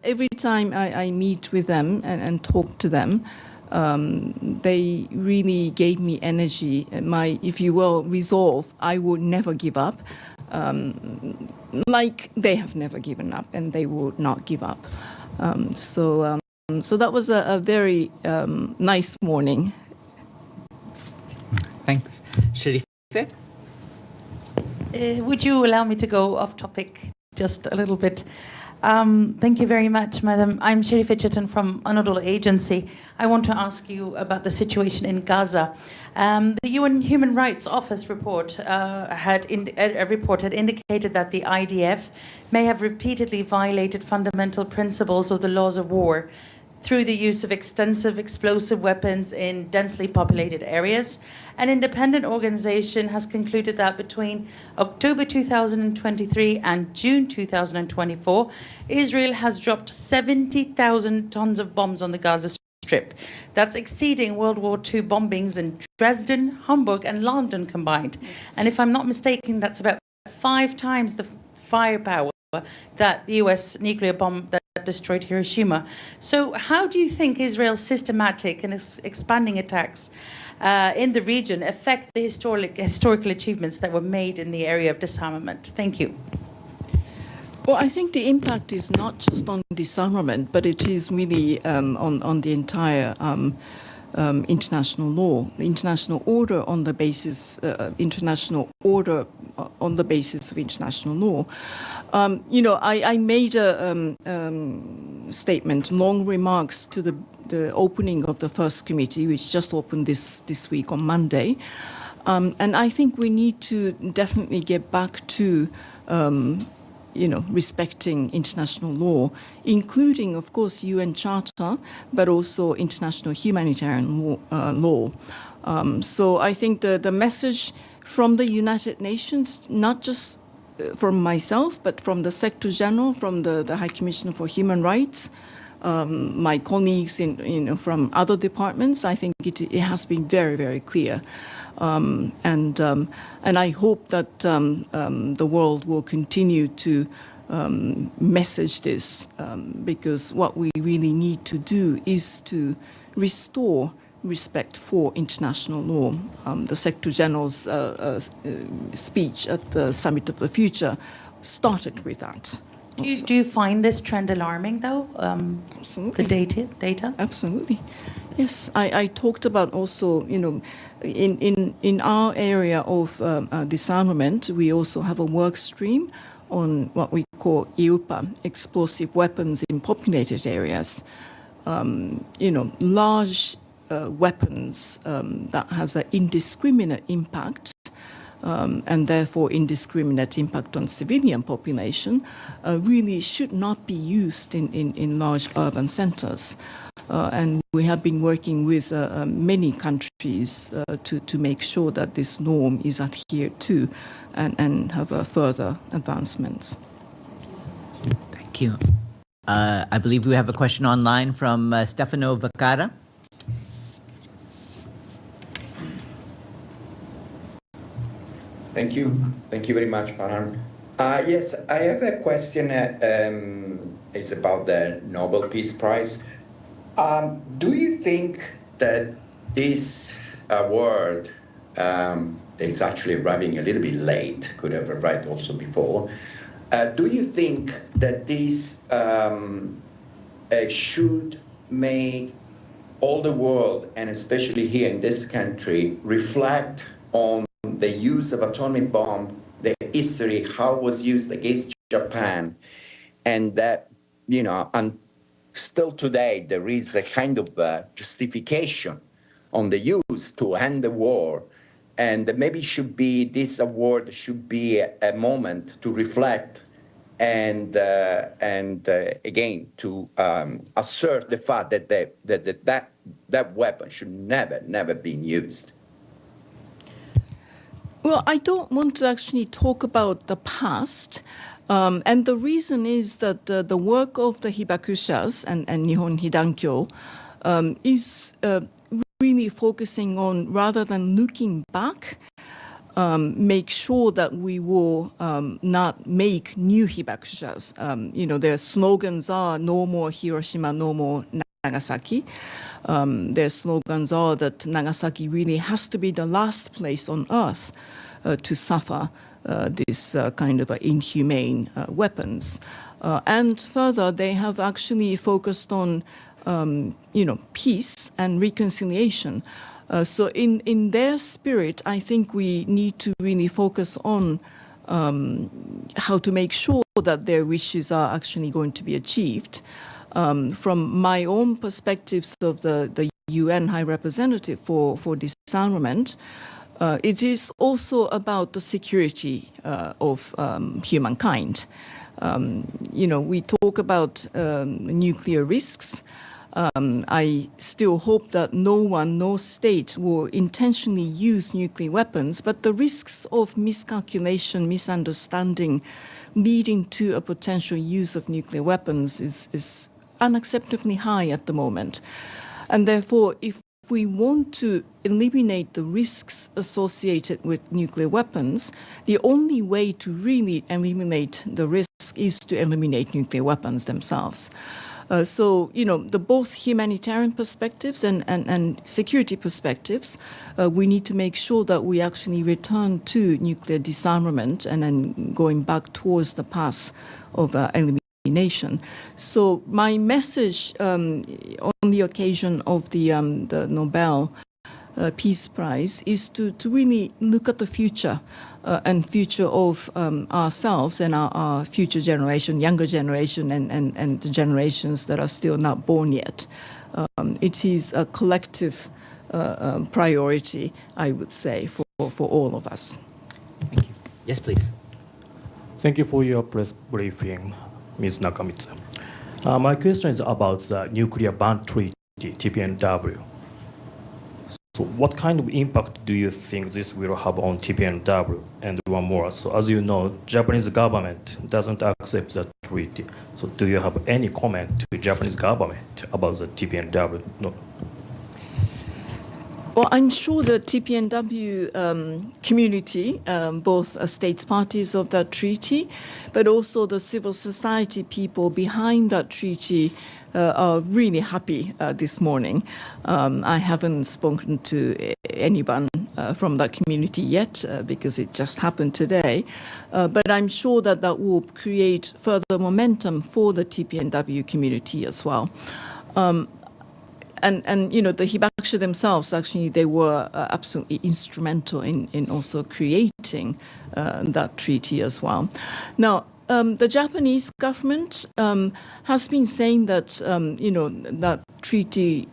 every time I meet with them and talk to them, they really gave me energy. My, if you will, resolve. I would never give up. Like they have never given up, and they would not give up. So that was a very nice morning. Thanks. Sharife? Would you allow me to go off topic just a little bit? Thank you very much, Madam. I'm Sharife Chitin from Anadolu Agency. I want to ask you about the situation in Gaza. The UN Human Rights Office report had indicated that the IDF may have repeatedly violated fundamental principles of the laws of war through the use of extensive explosive weapons in densely populated areas. An independent organization has concluded that between October 2023 and June 2024, Israel has dropped 70,000 tons of bombs on the Gaza Strip. That's exceeding World War II bombings in Dresden, Hamburg, and London combined. Yes. And if I'm not mistaken, that's about 5 times the firepower that the US nuclear bomb that destroyed Hiroshima. So how do you think Israel's systematic and expanding attacks in the region affect the historical achievements that were made in the area of disarmament? Thank you. Well, I think the impact is not just on disarmament, but it is really on the entire international law, international order on the basis, international order on the basis of international law. You know, I made a statement, long remarks to the opening of the first committee, which just opened this week on Monday. And I think we need to definitely get back to, you know, respecting international law, including, of course, UN Charter, but also international humanitarian law. So I think the message from the United Nations, not just from myself, but from the Secretary General, from the High Commissioner for Human Rights, my colleagues from other departments, I think it has been very, very clear. And I hope that the world will continue to message this, because what we really need to do is to restore respect for international law. The Secretary General's speech at the Summit of the Future started with that. Do you find this trend alarming, though? Absolutely. The data? Absolutely. Yes, I talked about also, you know, in our area of disarmament, we also have a work stream on what we call EUPA, explosive weapons in populated areas. You know, large weapons that has an indiscriminate impact, and therefore indiscriminate impact on civilian population, really should not be used in large urban centers. And we have been working with many countries to make sure that this norm is adhered to and have further advancements. Thank you. I believe we have a question online from Stefano Vaccara. Thank you. Thank you very much, Farhan. Yes, I have a question. It's about the Nobel Peace Prize. Do you think that this award is actually arriving a little bit late, could have arrived also before? Do you think that this should make all the world, and especially here in this country, reflect on the use of atomic bomb, the history, how it was used against Japan, and that, you know, and still today there is a kind of justification on the use to end the war, and maybe should be, this award should be a moment to reflect and again to assert the fact that that weapon should never been used. Well, I don't want to actually talk about the past. And the reason is that the work of the Hibakushas and Nihon Hidankyo is really focusing on, rather than looking back, make sure that we will not make new hibakushas. Their slogans are no more Hiroshima, no more Nagasaki. Their slogans are that Nagasaki really has to be the last place on earth to suffer this kind of inhumane weapons. And further, they have actually focused on, peace and reconciliation. So in their spirit, I think we need to really focus on how to make sure that their wishes are actually going to be achieved. From my own perspectives of the UN High Representative for Disarmament, it is also about the security of humankind. We talk about nuclear risks. I still hope that no state will intentionally use nuclear weapons, but the risks of miscalculation, misunderstanding, leading to a potential use of nuclear weapons is unacceptably high at the moment. And therefore, if we want to eliminate the risks associated with nuclear weapons, the only way to really eliminate the risk is to eliminate nuclear weapons themselves. So, the both humanitarian perspectives and security perspectives, we need to make sure that we actually return to nuclear disarmament and then going back towards the path of elimination. So my message on the occasion of the Nobel Peace Prize is to really look at the future and future of ourselves and our future generation, younger generation, and the generations that are still not born yet. It is a collective priority, I would say, for all of us. Thank you. Yes, please. Thank you for your press briefing, Ms. Nakamitsu. My question is about the nuclear ban treaty, TPNW. So what kind of impact do you think this will have on TPNW? And one more, so as you know, Japanese government doesn't accept the treaty. So do you have any comment to Japanese government about the TPNW? No. Well, I'm sure the TPNW community, both states parties of that treaty, but also the civil society people behind that treaty are really happy this morning. I haven't spoken to anyone from that community yet because it just happened today. But I'm sure that will create further momentum for the TPNW community as well. And the hibakusha themselves, actually, they were absolutely instrumental in also creating that treaty as well. Now, the Japanese government has been saying that, that treaty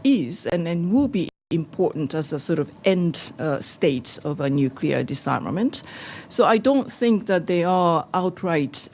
is and will be important as a sort of end state of a nuclear disarmament. So I don't think that they are outright